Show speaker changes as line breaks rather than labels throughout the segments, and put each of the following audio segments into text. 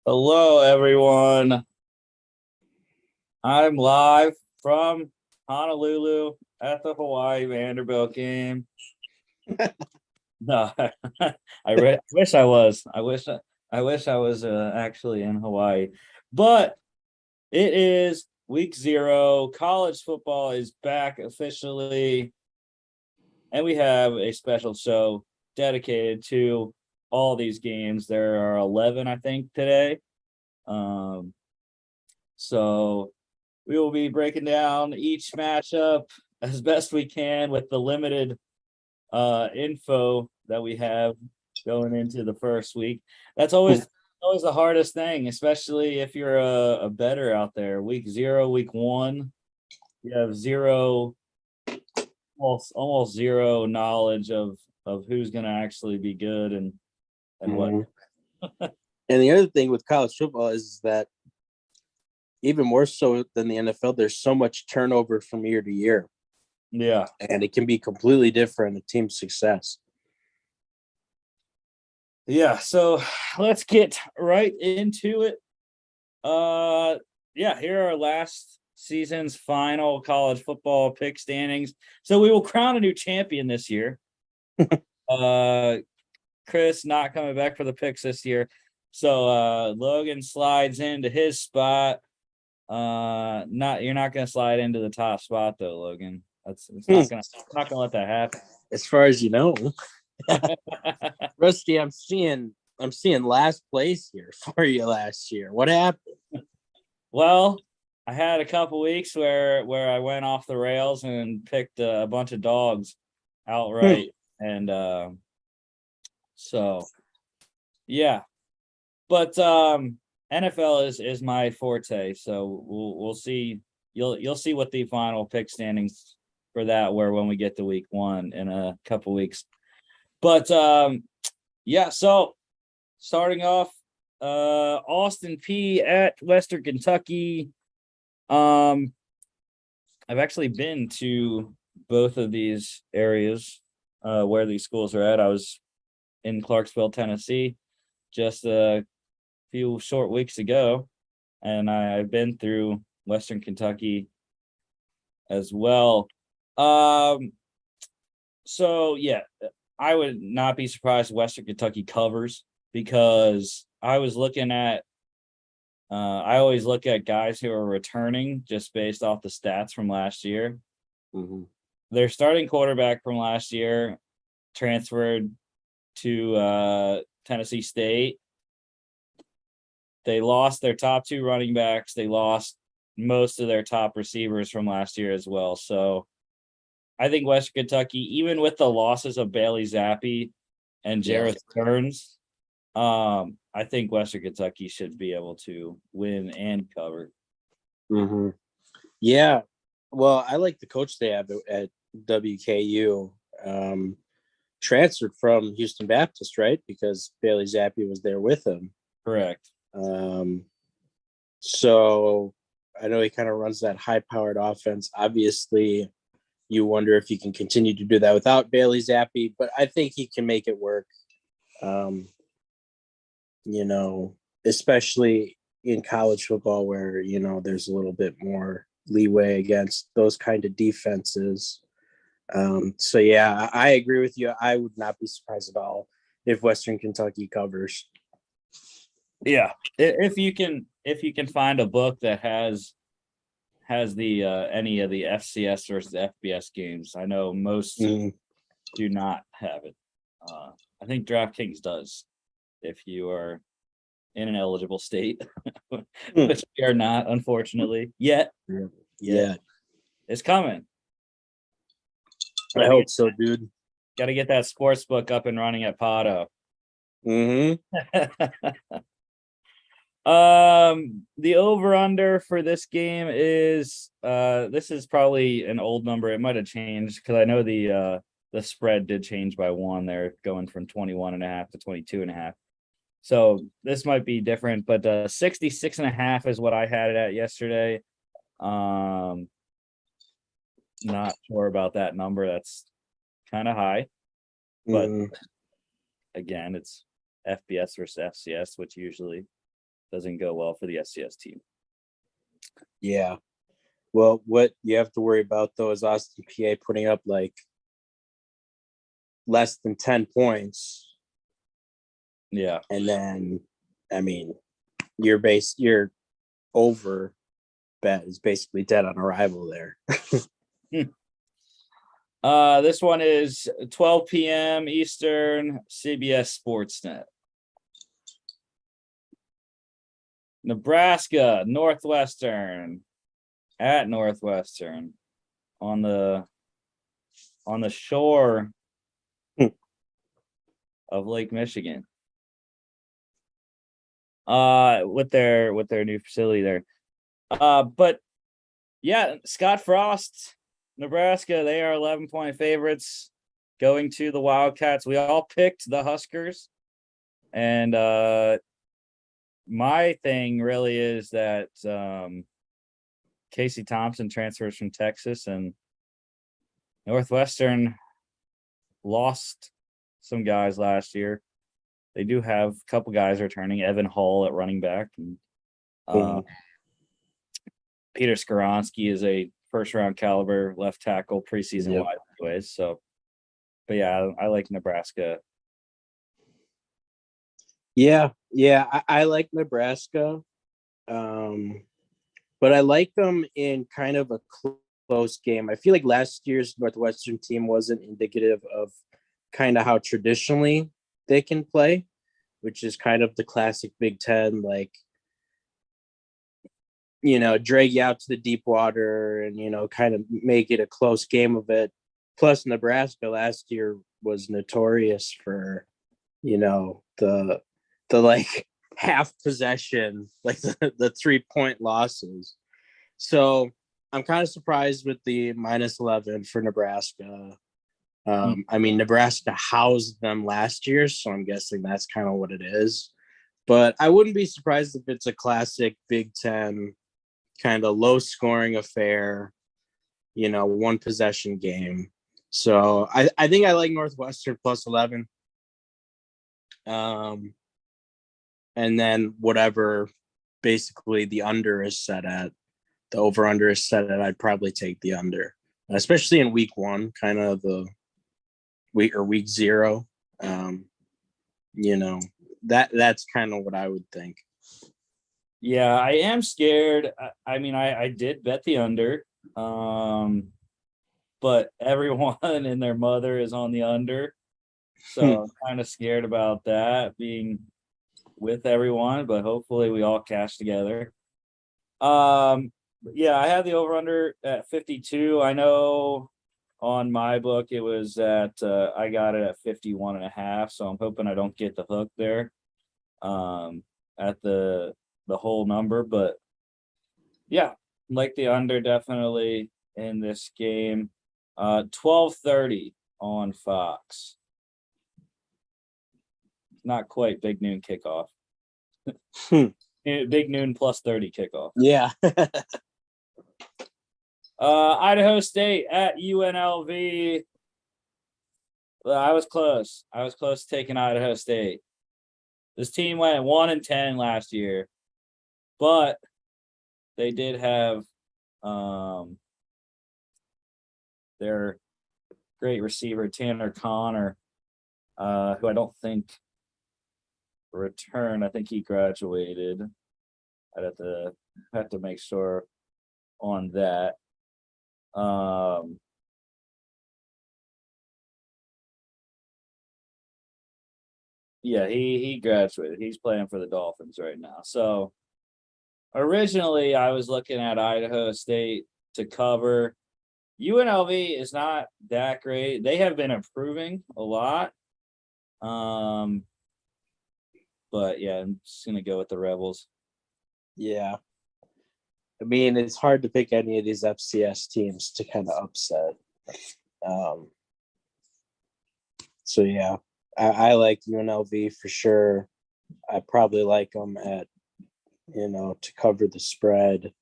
Hello, everyone. I'm live from Honolulu at the Hawaii Vanderbilt game. No, wish I was. I wish I was actually in Hawaii, but it is week 0. College football is back officially, and we have a special show dedicated to all these games. There are 11, I think, today. So we will be breaking down each matchup as best we can with the limited info that we have going into the first week. That's always the hardest thing, especially if you're a bettor out there. Week 0, week 1, you have almost zero knowledge of who's going to actually be good and what.
And the other thing with college football is that even more so than the NFL, there's so much turnover from year to year.
Yeah.
And it can be completely different in a team's success.
Yeah, so let's get right into it. Here are last season's final college football pick standings. So we will crown a new champion this year. Chris not coming back for the picks this year. So Logan slides into his spot. You're not gonna slide into the top spot though, Logan. It's not gonna let that happen.
As far as you know. Rusty, I'm seeing last place here for you last year. What happened?
Well, I had a couple weeks where I went off the rails and picked a bunch of dogs outright, and so yeah. But NFL is my forte, so we'll see. You'll see what the final pick standings for that were when we get to week 1 in a couple weeks. But so starting off, Austin P at Western Kentucky. I've actually been to both of these areas where these schools are at. I was in Clarksville, Tennessee, just a few short weeks ago, and I've been through Western Kentucky as well. So yeah, I would not be surprised if Western Kentucky covers, because I was looking at I always look at guys who are returning just based off the stats from last year. Their starting quarterback from last year transferred to Tennessee State. They lost their top 2 running backs. They lost most of their top receivers from last year as well. So I think Western Kentucky, even with the losses of Bailey Zappi and Jarrett Stearns, I think Western Kentucky should be able to win and cover.
Yeah. Well, I like the coach they have at WKU. Transferred from Houston Baptist, right? Because Bailey Zappi was there with him.
Correct.
So I know he kind of runs that high-powered offense. Obviously, you wonder if he can continue to do that without Bailey Zappi, but I think he can make it work. Especially in college football where, there's a little bit more leeway against those kind of defenses. So yeah, I agree with you. I would not be surprised at all if Western Kentucky covers.
Yeah, if you can find a book that has the any of the FCS versus FBS games. I know most do not have it. I think DraftKings does, if you are in an eligible state, which we are not, unfortunately, yet.
Yeah.
It's coming.
I hope so, dude.
Got to get that sports book up and running at Pato. The over-under for this game is this is probably an old number. It might have changed because I know the spread did change by 1. They're going from 21.5 to 22.5. So this might be different, but 66.5 is what I had it at yesterday. Not sure about that number. That's kind of high, but again, it's FBS versus FCS, which usually doesn't go well for the SCS team.
Yeah. Well, what you have to worry about though is Austin PA putting up like less than 10 points.
Yeah.
And then, I mean, your over bet is basically dead on arrival there.
This one is 12 p.m. Eastern, CBS Sportsnet. Nebraska, Northwestern, at Northwestern, on the shore of Lake Michigan. With their new facility there. But yeah, Scott Frost, Nebraska, they are 11-point favorites going to the Wildcats. We all picked the Huskers. And my thing really is that Casey Thompson transfers from Texas, and Northwestern lost some guys last year. They do have a couple guys returning. Evan Hall at running back. And, Peter Skoronsky is a first-round caliber left tackle preseason wide anyways. So, but yeah, I like Nebraska.
Yeah, I like Nebraska, but I like them in kind of a close game. I feel like last year's Northwestern team wasn't indicative of kind of how traditionally they can play, which is kind of the classic Big Ten, like, drag you out to the deep water and, kind of make it a close game of it. Plus, Nebraska last year was notorious for, the like half possession, like the 3-point losses. So I'm kind of surprised with the -11 for Nebraska. I mean, Nebraska housed them last year, so I'm guessing that's kind of what it is. But I wouldn't be surprised if it's a classic Big Ten kind of low scoring affair, one possession game. So I think I like Northwestern +11. And then whatever basically the under is set at, the over under is set at, I'd probably take the under, especially in week 1, kind of the week 0. That's kind of what I would think.
Yeah, I am scared. I mean, I did bet the under, but everyone and their mother is on the under. So I'm kind of scared about that being with everyone, but hopefully we all cash together. Yeah, I had the over under at 52. I know on my book it was at I got it at 51.5, so I'm hoping I don't get the hook there at the whole number. But yeah, like the under definitely in this game. 12:30 on Fox. Not quite big noon kickoff. Big noon +30 kickoff.
Yeah.
Idaho State at UNLV. Well, I was close. I was close to taking Idaho State. This team went 1-10 last year, but they did have their great receiver Tanner Connor, who I don't think returned. I think he graduated. I'd have to make sure on that. Yeah, he graduated. He's playing for the Dolphins right now. So originally I was looking at Idaho State to cover. UNLV is not that great. They have been improving a lot. But yeah, I'm just gonna go with the Rebels.
Yeah. I mean, it's hard to pick any of these FCS teams to kind of upset. So yeah, I like UNLV for sure. I probably like them at, to cover the spread.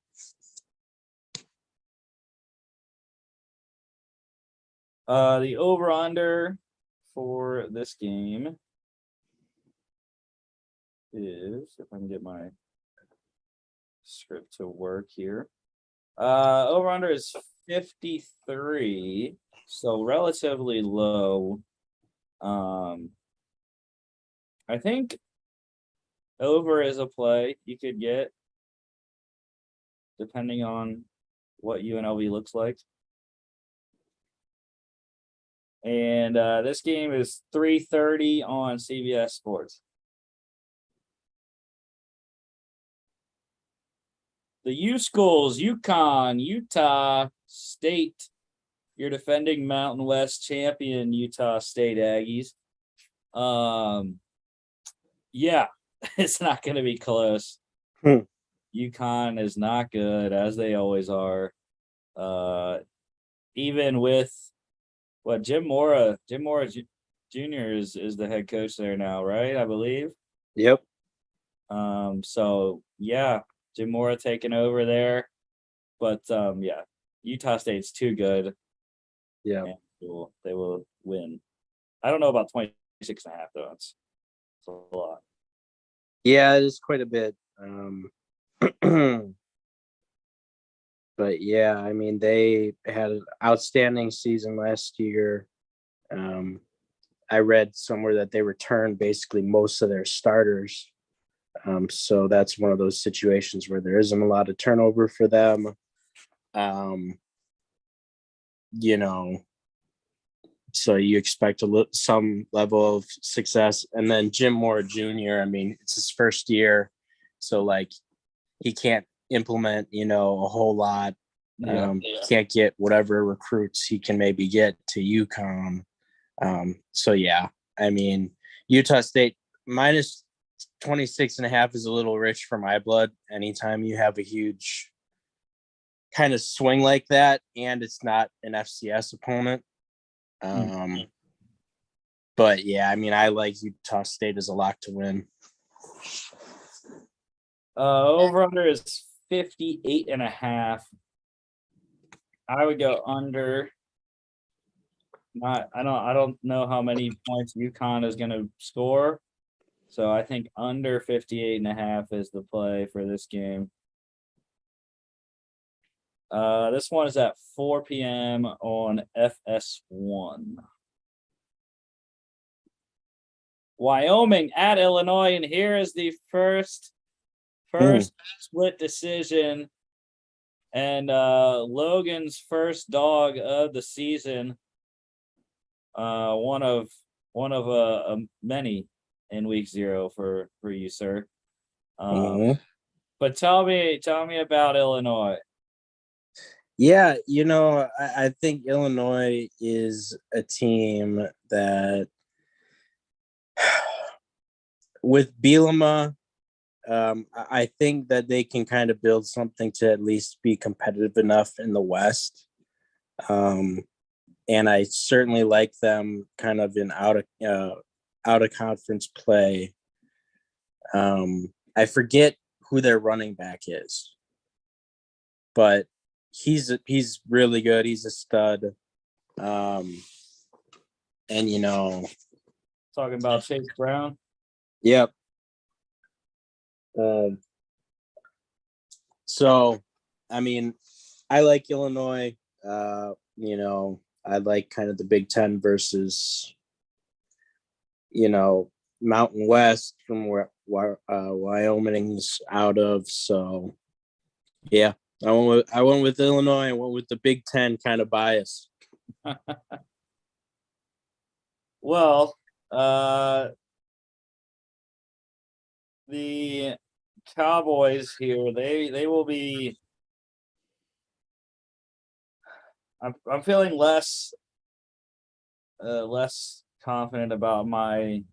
The over-under for this game is, if I can get my script to work here. Over under is 53, so relatively low. I think over is a play you could get depending on what UNLV looks like. And this game is 3:30 on CBS Sports. The U schools, UConn, Utah State, your defending Mountain West champion, Utah State Aggies. Yeah, it's not going to be close. UConn is not good, as they always are. Even with what Jim Mora Jr. is the head coach there now, right? I believe.
Yep.
So yeah, Jim Mora taking over there. But yeah, Utah State's too good.
Yeah.
They will win. I don't know about 26.5 though. It's a lot.
Yeah, it is quite a bit. But yeah, I mean, they had an outstanding season last year. I read somewhere that they returned basically most of their starters. So that's one of those situations where there isn't a lot of turnover for them. You know, so you expect some level of success. And then Jim Moore Jr., I mean, it's his first year. So, like, he can't implement, a whole lot. Can't get whatever recruits he can maybe get to UConn. So, yeah, I mean, Utah State minus 26.5 is a little rich for my blood. Anytime you have a huge kind of swing like that and it's not an FCS opponent. But yeah, I mean, I like Utah State as a lock to win.
Over under is 58.5. I would go under. I don't know how many points UConn is going to score. So I think under 58.5 is the play for this game. This one is at 4 p.m. on FS1. Wyoming at Illinois, and here is the first split decision and Logan's first dog of the season. One of many in week 0 for you, sir. But tell me about Illinois.
Yeah, I think Illinois is a team that with Bielema, I think that they can kind of build something to at least be competitive enough in the West. And I certainly like them kind of in out of conference play. I forget who their running back is, but he's really good. He's a stud. And
Talking about Chase Brown.
Yep. So, I mean, I like Illinois. I like kind of the Big Ten versus, Mountain West from where Wyoming's out of. So, yeah, I went with Illinois. I went with the Big Ten kind of bias.
Well, the Cowboys here, they will be. I'm feeling less confident about my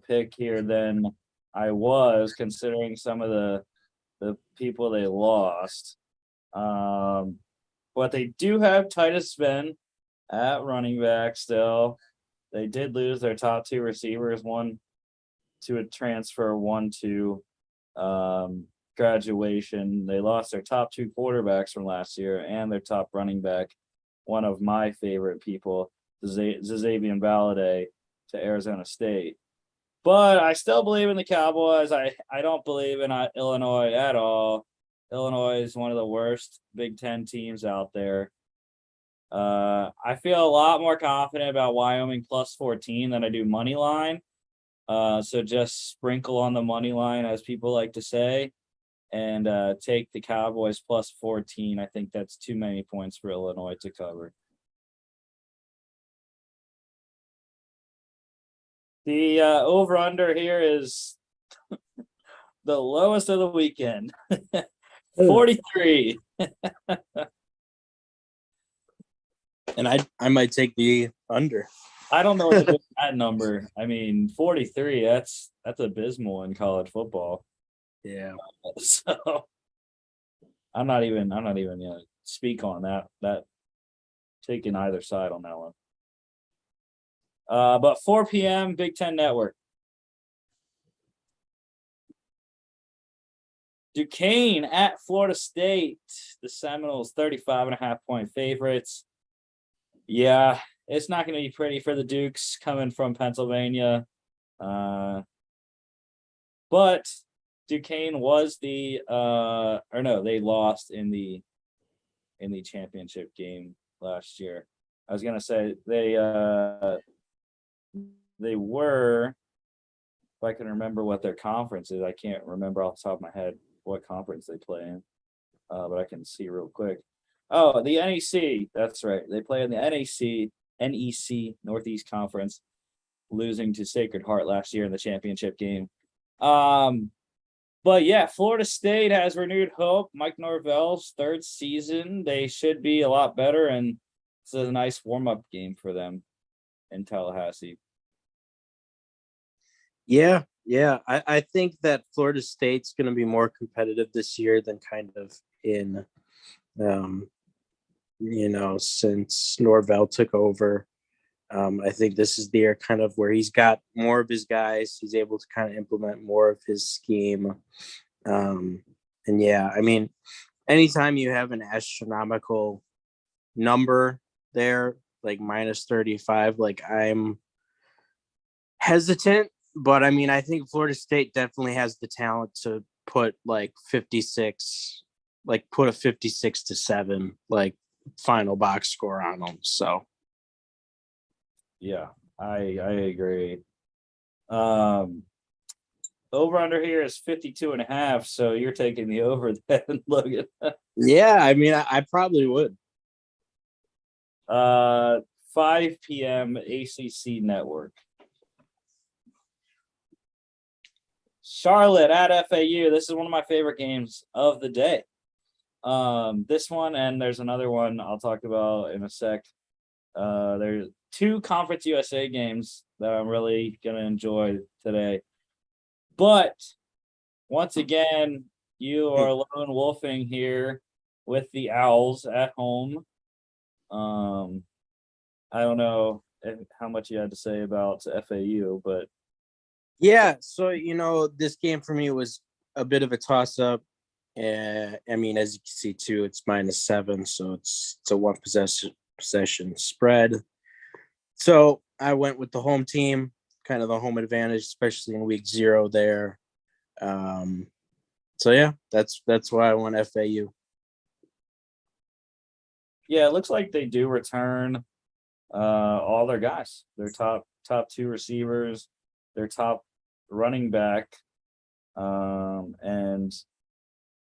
pick here than I was, considering some of the people they lost. But they do have Titus Sven at running back still. They did lose their top 2 receivers, one to a transfer, one to graduation. They lost their top 2 quarterbacks from last year and their top running back, one of my favorite people, Xavier Ballade, to Arizona State. But I still believe in the Cowboys. I don't believe in Illinois at all. Illinois is one of the worst Big Ten teams out there. I feel a lot more confident about Wyoming plus 14 than I do money line. So just sprinkle on the money line, as people like to say, and take the Cowboys plus 14. I think that's too many points for Illinois to cover. The over-under here is the lowest of the weekend. 43.
And I might take the under.
I don't know what to do with that number. I mean, 43, that's abysmal in college football.
Yeah.
So I'm not even gonna speak on that taking either side on that one. But 4 p.m. Big Ten Network. Duquesne at Florida State. The Seminoles 35.5-point favorites. Yeah, it's not going to be pretty for the Dukes coming from Pennsylvania. But Duquesne was they lost in the championship game last year. I was gonna say they were, if I can remember what their conference is, I can't remember off the top of my head what conference they play in. But I can see real quick. Oh, the NEC. That's right. They play in the NEC Northeast Conference, losing to Sacred Heart last year in the championship game. But yeah, Florida State has renewed hope. Mike Norvell's third season. They should be a lot better, and this is a nice warm-up game for them in Tallahassee.
Yeah. I think that Florida State's going to be more competitive this year than kind of in, since Norvell took over. I think this is the year kind of where he's got more of his guys. He's able to kind of implement more of his scheme. And yeah, I mean, anytime you have an astronomical number there, like minus 35, like I'm hesitant, but I mean, I think Florida State definitely has the talent to put like 56, like put a 56-7, like final box score on them. So.
Yeah, I agree. Over under here is 52.5, so you're taking the over then, Logan.
Yeah, I mean, I probably would.
5 p.m. ACC Network. Charlotte at FAU. This is one of my favorite games of the day. This one, and there's another one I'll talk about in a sec. There's 2 Conference USA games that I'm really going to enjoy today. But once again, you are lone wolfing here with the Owls at home. I don't know how much you had to say about FAU, but
yeah. So this game for me was a bit of a toss-up. I mean, as you can see too, it's -7, so it's a one possession spread. So I went with the home team, kind of the home advantage, especially in week 0 there. So yeah, that's why I went FAU.
yeah, it looks like they do return all their guys. Their top 2 receivers, their top running back, and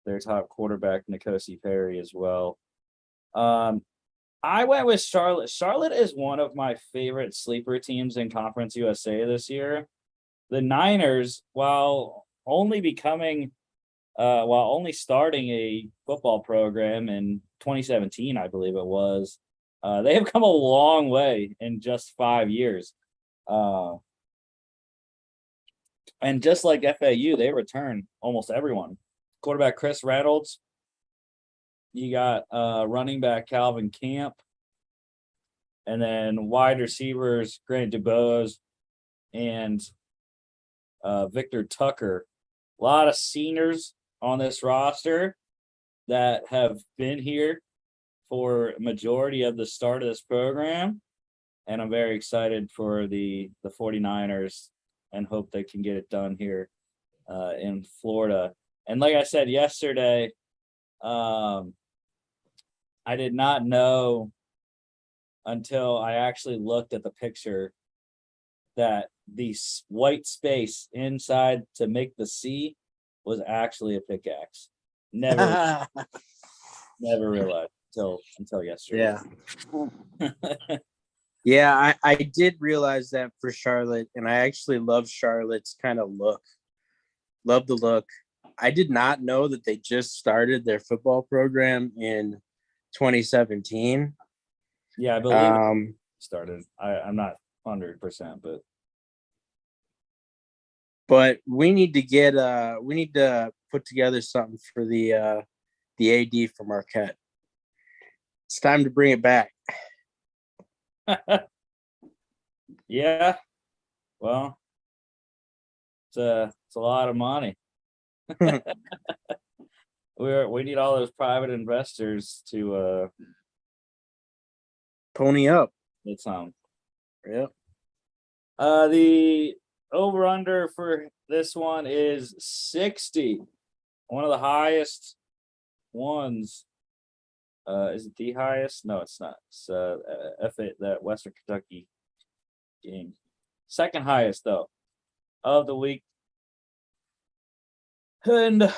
their top quarterback, N'Kosi Perry, as well. I went with Charlotte. Charlotte is one of my favorite sleeper teams in Conference USA this year. The Niners, while only starting a football program in 2017, I believe it was, they have come a long way in just 5 years. And just like FAU, they return almost everyone. Quarterback Chris Reynolds. You got running back Calvin Camp. And then wide receivers Grant DuBose and Victor Tucker. A lot of seniors on this roster that have been here for majority of the start of this program. And I'm very excited for the 49ers and hope they can get it done here in Florida. And like I said yesterday, I did not know until I actually looked at the picture that the white space inside to make the C was actually a pickaxe. Never realized until yesterday.
Yeah. Yeah, I did realize that for Charlotte, and I actually love Charlotte's kind of look. Love the look. I did not know that they just started their football program in 2017.
Yeah, I believe it started. I'm not 100%,
but we need to put together something for the AD for Marquette. It's time to bring it back.
Yeah. Well, it's a lot of money. We need all those private investors to
Pony up.
get some.
Yeah.
The over under for this one is 60. One of the highest ones. Is it the highest? No, it's not. It's FA, that Western Kentucky game. Second highest though of the week. And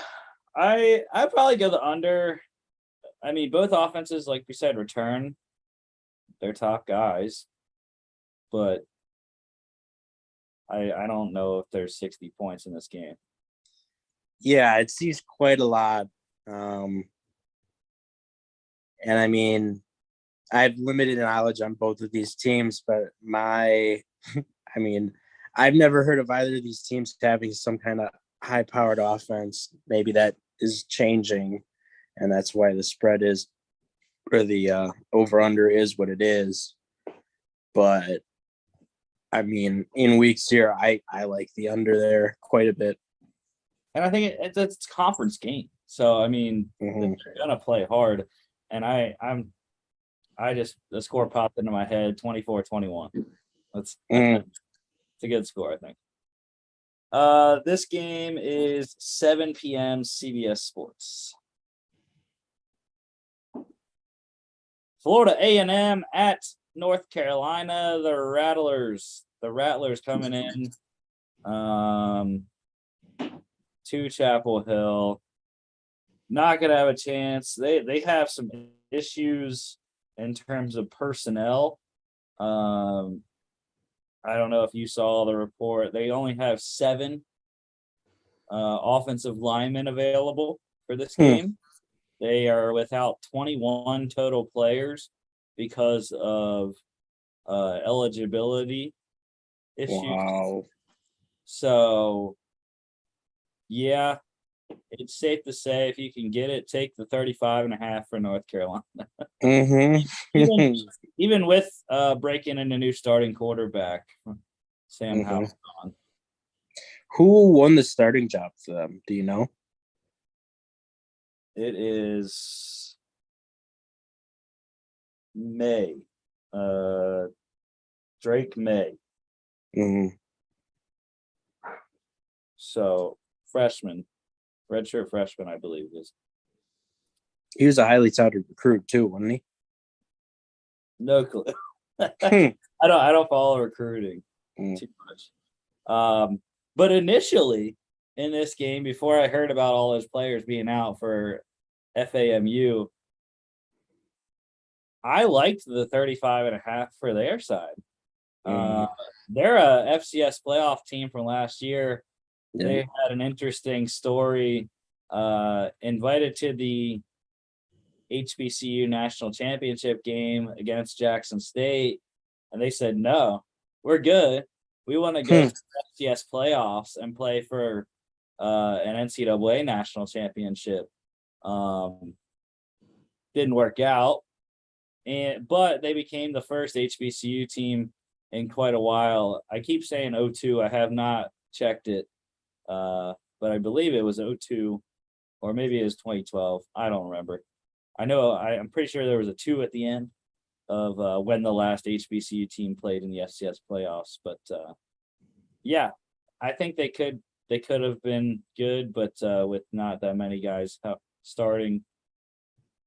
I probably go the under. I mean, both offenses, like we said, return their top guys, but I don't know if there's 60 points in this game.
Yeah, it sees quite a lot. And I mean, I have limited knowledge on both of these teams, but I mean, I've never heard of either of these teams having some kind of high-powered offense. Maybe that is changing, and that's why the spread is, or the over/under is what it is. But I mean, in weeks here, I like the under there quite a bit.
And I think it's a conference game, so I mean, they're gonna play hard. And the score popped into my head, 24-21. That's it's a good score, I think. This game is 7 p.m. CBS Sports. Florida A&M at North Carolina. The Rattlers coming in to Chapel Hill. Not gonna have a chance. They have some issues in terms of personnel. I don't know if you saw the report. They only have 7 offensive linemen available for this game. They are without 21 total players because of eligibility issues.
Wow.
So, yeah, it's safe to say if you can get it, take the 35.5 for North Carolina. even with breaking in a new starting quarterback, Sam Howell.
Who won the starting job for them? Do you know?
It is May. Drake May. So freshman, redshirt freshman, I believe it is.
He was a highly touted recruit too, wasn't he?
No clue. I don't follow recruiting too much. But initially in this game, before I heard about all those players being out for FAMU, I liked the 35.5 for their side. They're a FCS playoff team from last year. Yeah. They had an interesting story. Invited to the HBCU national championship game against Jackson State, and they said, no, we're good. We want to go to the FCS playoffs and play for an NCAA national championship. Didn't work out, but they became the first HBCU team in quite a while. I keep saying 02. I have not checked it, but I believe it was 02, or maybe it was 2012. I don't remember. I know I'm pretty sure there was a 2 at the end of when the last HBCU team played in the FCS playoffs. But yeah, I think they could have been good, but with not that many guys starting,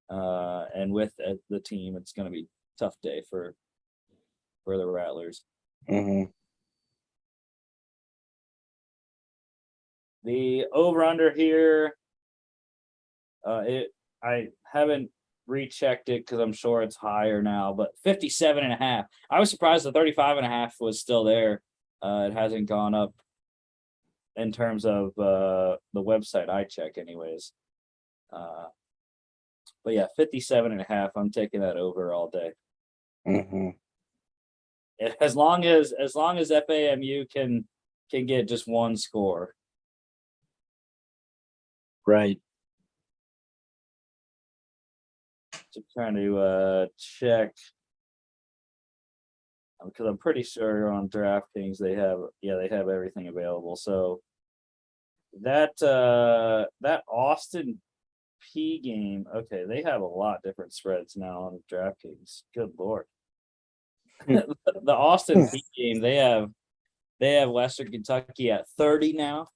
And with the team, it's going to be a tough day for the Rattlers.
Mm-hmm.
The over-under here, I haven't rechecked it because I'm sure it's higher now, but 57.5. I was surprised the 35.5 was still there. It hasn't gone up in terms of the website I check anyways. But yeah, 57.5. I'm taking that over all day.
Mm-hmm.
As long as FAMU can get just one score.
Right.
Just trying to check because I'm pretty sure on DraftKings they have everything available. So that Austin P game, okay, they have a lot different spreads now on DraftKings. Good lord. The Austin P game, they have Western Kentucky at 30 now.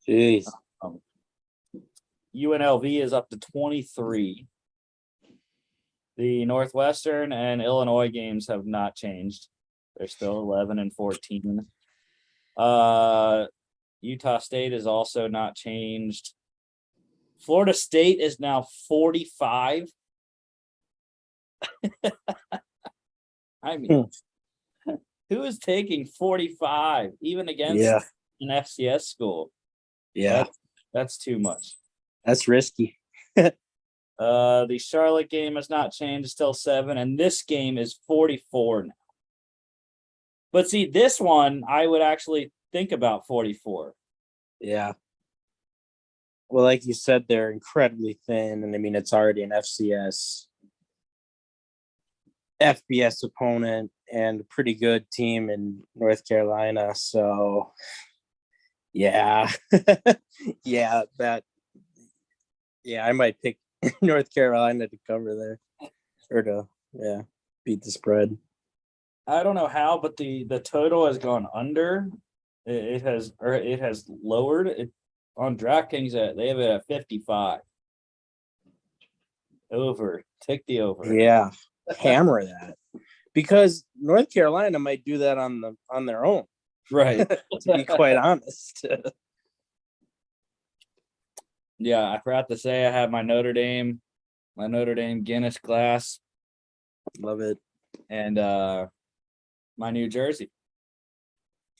Jeez.
UNLV is up to 23. The Northwestern and Illinois games have not changed. They're still 11 and 14. Utah State is also not changed. Florida State is now 45. I mean, who is taking 45 even against an FCS school?
Yeah.
That's too much.
That's risky.
The Charlotte game has not changed, still 7, and this game is 44 now. But see, this one I would actually think about 44.
Yeah. Well, like you said, they're incredibly thin, and I mean it's already an FBS opponent and a pretty good team in North Carolina. So, yeah, I might pick North Carolina to cover there or to beat the spread.
I don't know how, but the total has gone under. It has lowered it on DraftKings. They have it at 55. Over. Take the over.
Yeah, hammer that because North Carolina might do that on their own.
Right.
To be quite honest.
Yeah, I forgot to say I have my Notre Dame Guinness glass.
Love it.
And my New Jersey.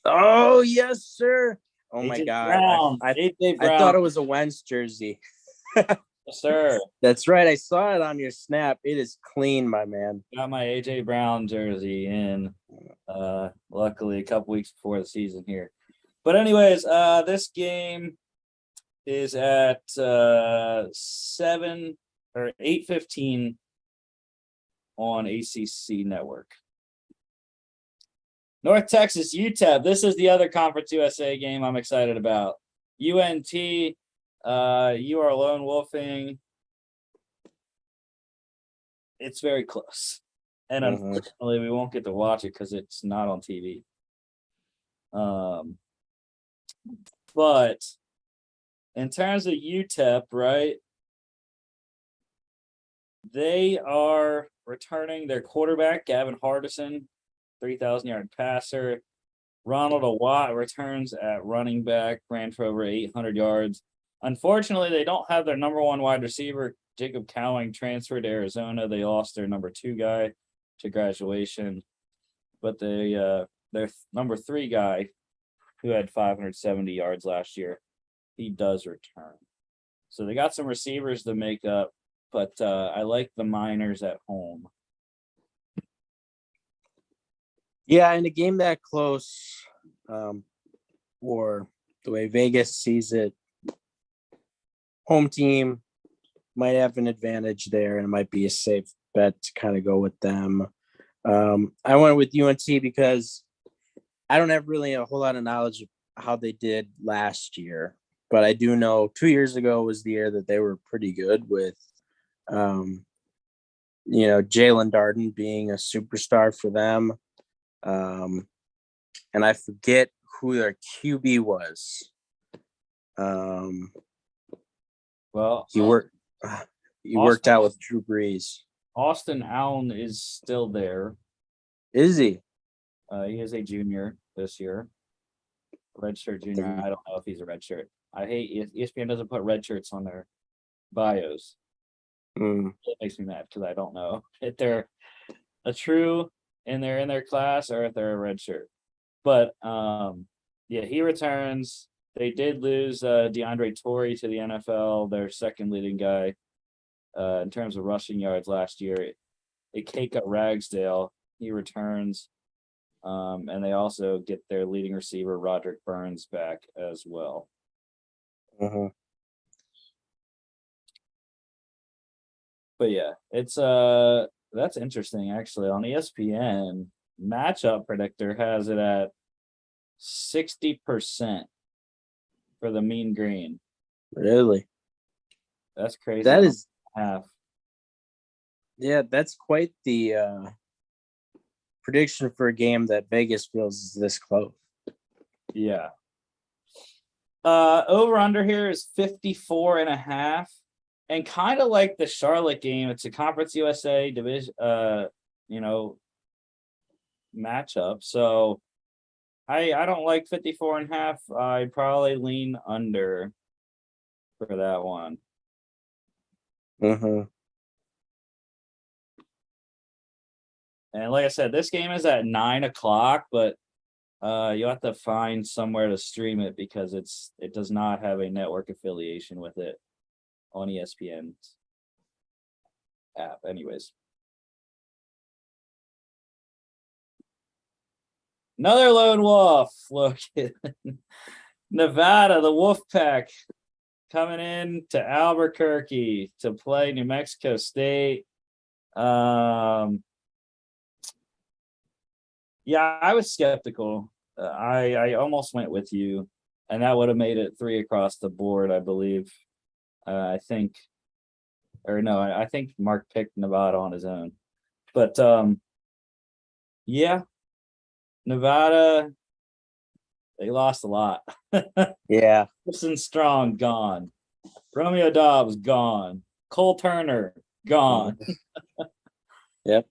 Oh yes, sir. Oh
AJ
my God.
Brown.
I thought it was a Wentz jersey.
Yes, sir.
That's right. I saw it on your snap. It is clean, my man.
Got my AJ Brown jersey in luckily a couple weeks before the season here. But anyways, this game is at 7 or 8:15 on ACC Network. North Texas, UTEP. This is the other Conference USA game I'm excited about. UNT, you are lone wolfing. It's very close. And unfortunately, we won't get to watch it because it's not on TV. But in terms of UTEP, right, they are returning their quarterback, Gavin Hardison, 3,000-yard passer. Ronald Awatt returns at running back, ran for over 800 yards. Unfortunately, they don't have their number one wide receiver, Jacob Cowing, transferred to Arizona. They lost their number 2 guy to graduation. But their number 3 guy, who had 570 yards last year, he does return. So they got some receivers to make up, but I like the Miners at home.
Yeah, in a game that close, or the way Vegas sees it, home team might have an advantage there, and it might be a safe bet to kind of go with them. I went with UNC because I don't have really a whole lot of knowledge of how they did last year, but I do know 2 years ago was the year that they were pretty good with, Jalen Darden being a superstar for them. And I forget who their QB was.
Well,
he worked. He worked out with Drew Brees.
Austin Allen is still there.
Is he?
He is a junior this year. Redshirt junior. I don't know if he's a redshirt. I hate ESPN doesn't put red shirts on their bios. It makes me mad because I don't know if they're a true and they're in their class or if they're a red shirt. But yeah, he returns. They did lose DeAndre Torrey to the NFL, their second leading guy in terms of rushing yards last year. They cake up Ragsdale. He returns. And they also get their leading receiver, Roderick Burns, back as well. But yeah, it's that's interesting actually. On ESPN, matchup predictor has it at 60% for the Mean Green.
Really?
That's crazy.
That is
half.
Yeah, that's quite the prediction for a game that Vegas feels is this close.
Yeah. Over under here is 54.5. And kind of like the Charlotte game, it's a Conference USA division, matchup. So I don't like 54.5. I'd probably lean under for that one. And like I said, this game is at 9:00, but you have to find somewhere to stream it because it does not have a network affiliation with it on ESPN's app. Anyways. Another lone wolf. Look, Nevada, the Wolfpack coming in to Albuquerque to play New Mexico State. Yeah, I was skeptical. I almost went with you, and that would have made it 3 across the board, I believe. I think Mark picked Nevada on his own. But yeah, Nevada, they lost a lot.
Yeah.
Wilson Strong, gone. Romeo Dobbs, gone. Cole Turner, gone.
Yep.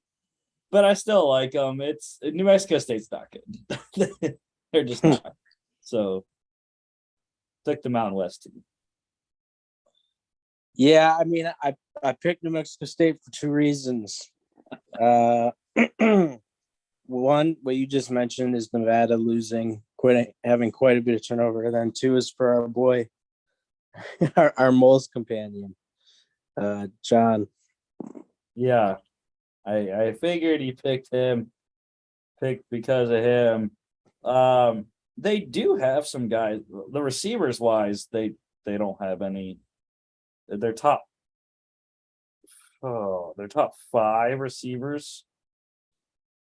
But I still like them. It's New Mexico State's not good. They're just not. So took the Mountain West team.
Yeah, I mean, I picked New Mexico State for 2 reasons. One, what you just mentioned is Nevada having quite a bit of turnover. And then 2 is for our boy, our Moles companion, John.
Yeah, I figured he picked because of him. They do have some guys. The receivers wise, they don't have any. Their top 5 receivers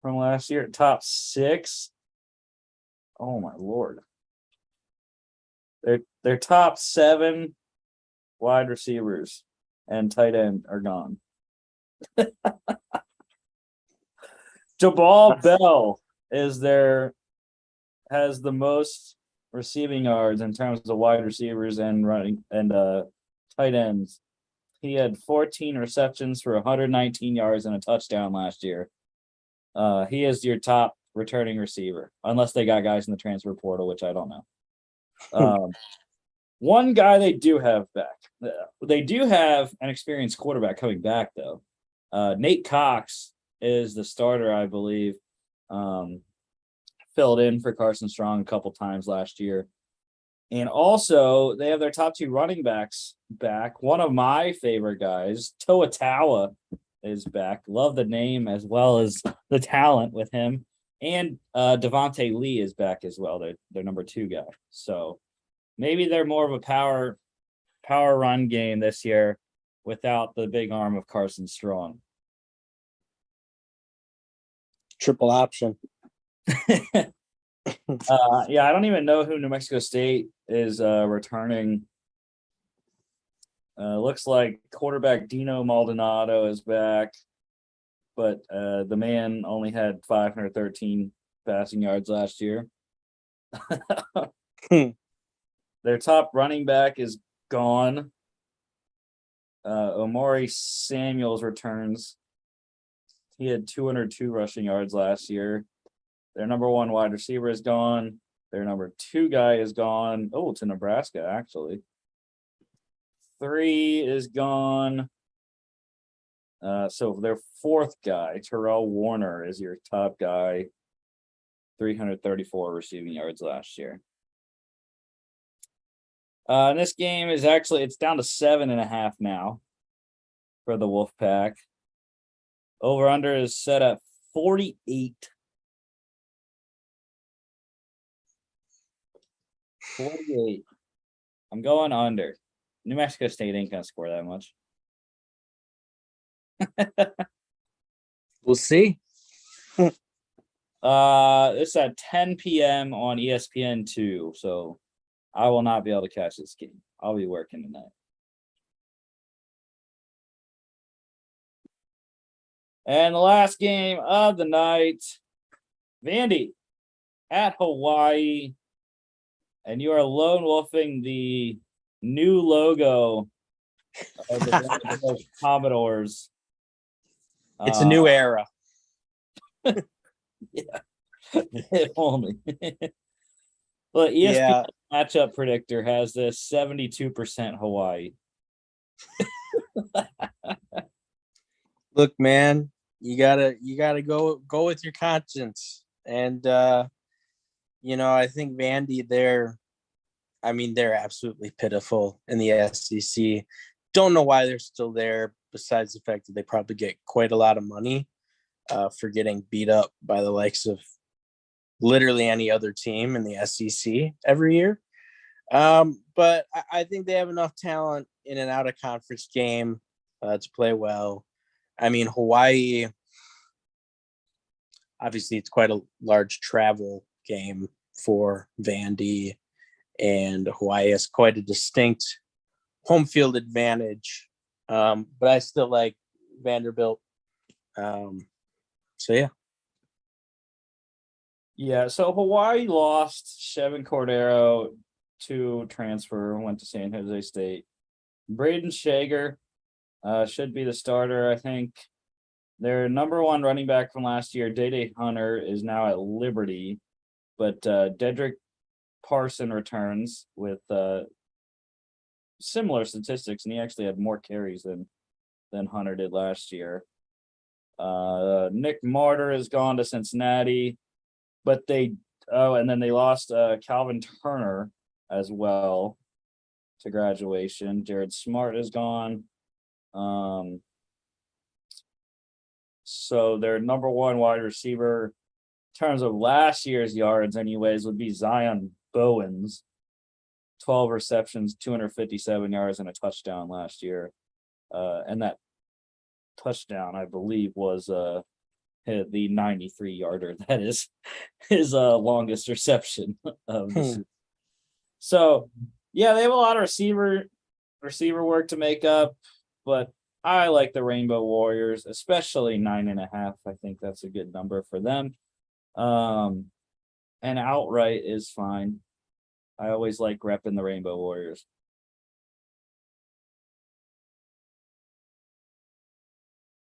from last year. Top 6. Oh my Lord. Their top 7 wide receivers and tight end are gone. Jabal Bell has the most receiving yards in terms of wide receivers and running and tight ends. He had 14 receptions for 119 yards and a touchdown last year. He is your top returning receiver, unless they got guys in the transfer portal, which I don't know. One guy they do have back. They do have an experienced quarterback coming back, though. Nate Cox is the starter, I believe. Filled in for Carson Strong a couple times last year. And also, they have their top 2 running backs back. One of my favorite guys, Toa Tawa, is back. Love the name as well as the talent with him. And Devontae Lee is back as well. They're number 2 guy. So maybe they're more of a power run game this year without the big arm of Carson Strong.
Triple option.
Yeah, I don't even know who New Mexico State is returning. Looks like quarterback Dino Maldonado is back, but the man only had 513 passing yards last year. Their top running back is gone. Omari Samuels returns. He had 202 rushing yards last year. Their number one wide receiver is gone. Their number two guy is gone. Oh, to Nebraska, actually. 3 is gone. So their fourth guy, Terrell Warner, is your top guy. 334 receiving yards last year. And this game is actually, it's down to 7.5 now for the Wolfpack. Over under is set at 48. 48. I'm going under. New Mexico State ain't gonna score that much.
We'll see.
It's at 10 p.m. on ESPN2, so I will not be able to catch this game. I'll be working tonight. And the last game of the night, Vandy at Hawaii, and you are lone wolfing the new logo of the Commodores.
It's a new era.
Yeah, if only. But ESPN matchup predictor has this 72% Hawaii.
Look, man, you gotta go with your conscience, and I think Vandy, they're absolutely pitiful in the SEC. Don't know why they're still there, besides the fact that they probably get quite a lot of money for getting beat up by the likes of literally any other team in the SEC every year. But I think they have enough talent in an out of conference game to play well. I mean, Hawaii, obviously it's quite a large travel game for Vandy, and Hawaii has quite a distinct home field advantage. But I still like Vanderbilt. So yeah.
Yeah, so Hawaii lost Chevin Cordero to transfer, went to San Jose State. Braden Shager should be the starter, I think. Their number one running back from last year, Day Hunter, is now at Liberty, but Dedrick Parson returns with similar statistics, and he actually had more carries than Hunter did last year. Nick Martyr has gone to Cincinnati, but and then they lost Calvin Turner as well to graduation. Jared Smart is gone. So their number one wide receiver in terms of last year's yards anyways would be Zion Bowens. 12 receptions, 257 yards, and a touchdown last year. And that touchdown, I believe, was the 93-yarder. That is his longest reception of the season. So, yeah, they have a lot of receiver work to make up, but I like the Rainbow Warriors, especially 9.5. I think that's a good number for them. And outright is fine. I always like repping the Rainbow Warriors.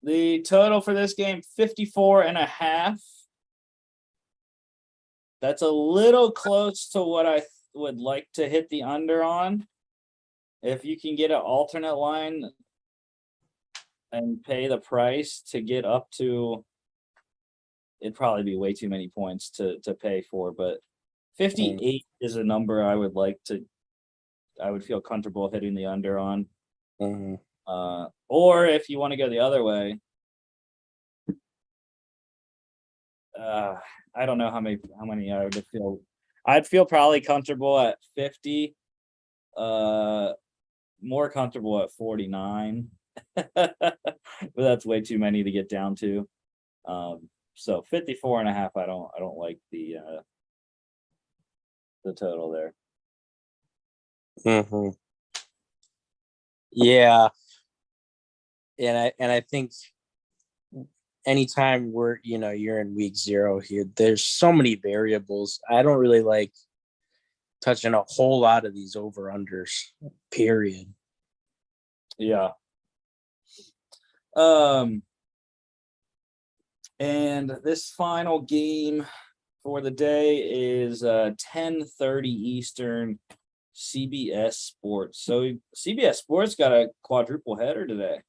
The total for this game, 54.5. That's a little close to what I would like to hit the under on. If you can get an alternate line and pay the price to get up to, it'd probably be way too many points to pay for, but 58 is a number I would feel comfortable hitting the under on. Or if you want to go the other way, I don't know how many I would feel. I'd feel probably comfortable at 50, more comfortable at 49. But that's way too many to get down to. So 54.5, I don't like the total there.
Yeah. And I think anytime you're in week 0 here, there's so many variables. I don't really like touching a whole lot of these over-unders, period.
Yeah. And this final game for the day is 10:30 Eastern, CBS Sports. So CBS Sports got a quadruple header today.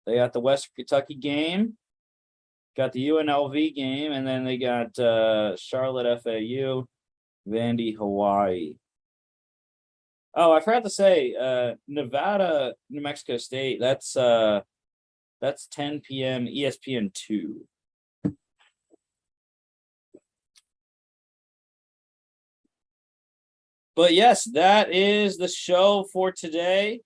They got the Western Kentucky game, got the UNLV game, and then they got Charlotte FAU, Vandy Hawaii. Oh, I forgot to say, Nevada, New Mexico State. That's 10 p.m. ESPN 2. But yes, that is the show for today.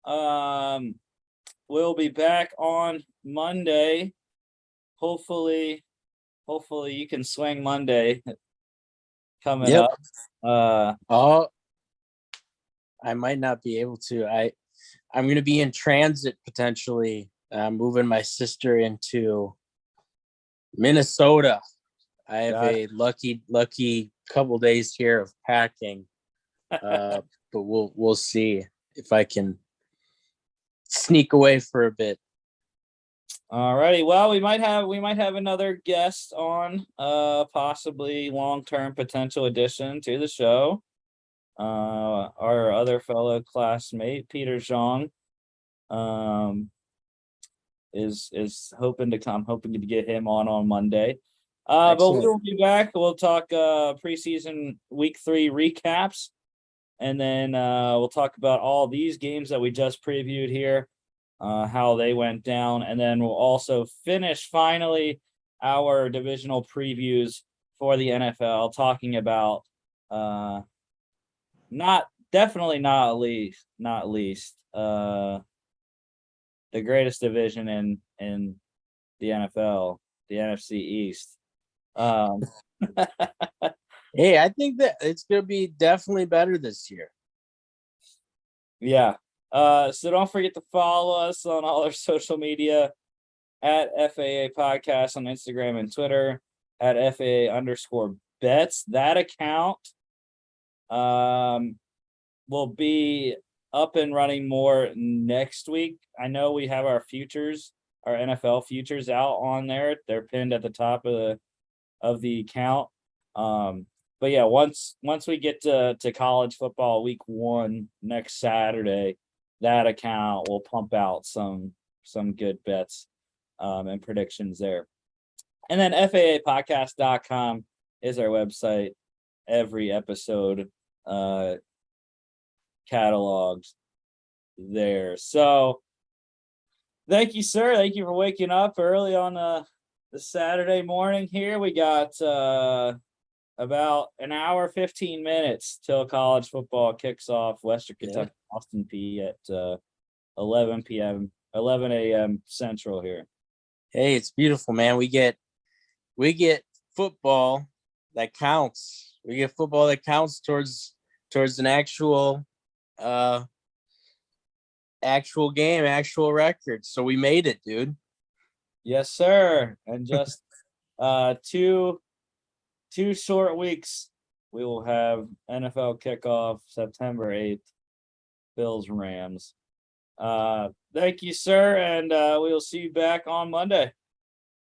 We'll be back on Monday. Hopefully you can swing Monday coming up.
Oh, I might not be able to. I'm going to be in transit potentially, moving my sister into Minnesota. I have a lucky couple days here of packing, but we'll see if I can sneak away for a bit.
All righty. Well, we might have another guest on, possibly long-term potential addition to the show. Our other fellow classmate, Peter Zhang, is hoping to get him on Monday. But we'll be back. We'll talk preseason week 3 recaps, and then we'll talk about all these games that we just previewed here, how they went down, and then we'll also finish finally our divisional previews for the NFL, talking about not least the greatest division in the NFL, the NFC East.
Hey, I think that it's going to be definitely better this year.
Yeah. So don't forget to follow us on all our social media at FAA Podcast on Instagram and Twitter, at FAA_bets. That account will be up and running more next week. I know we have our futures, our NFL futures out on there. They're pinned at the top of the account. But yeah, once we get to college football week 1 next Saturday, that account will pump out some good bets and predictions there. And then FAApodcast.com is our website. Every episode catalogs there. So thank you, sir. Thank you for waking up early on the Saturday morning here. We got about an hour, 15 minutes till college football kicks off. Western Kentucky, Austin P at 11 a.m. Central here.
Hey, it's beautiful, man. We get football that counts. We get football that counts towards an actual game, actual record. So we made it, dude.
Yes, sir. And just 2 short weeks, we will have NFL kickoff September 8th, Bills Rams. Thank you, sir, and we will see you back on Monday.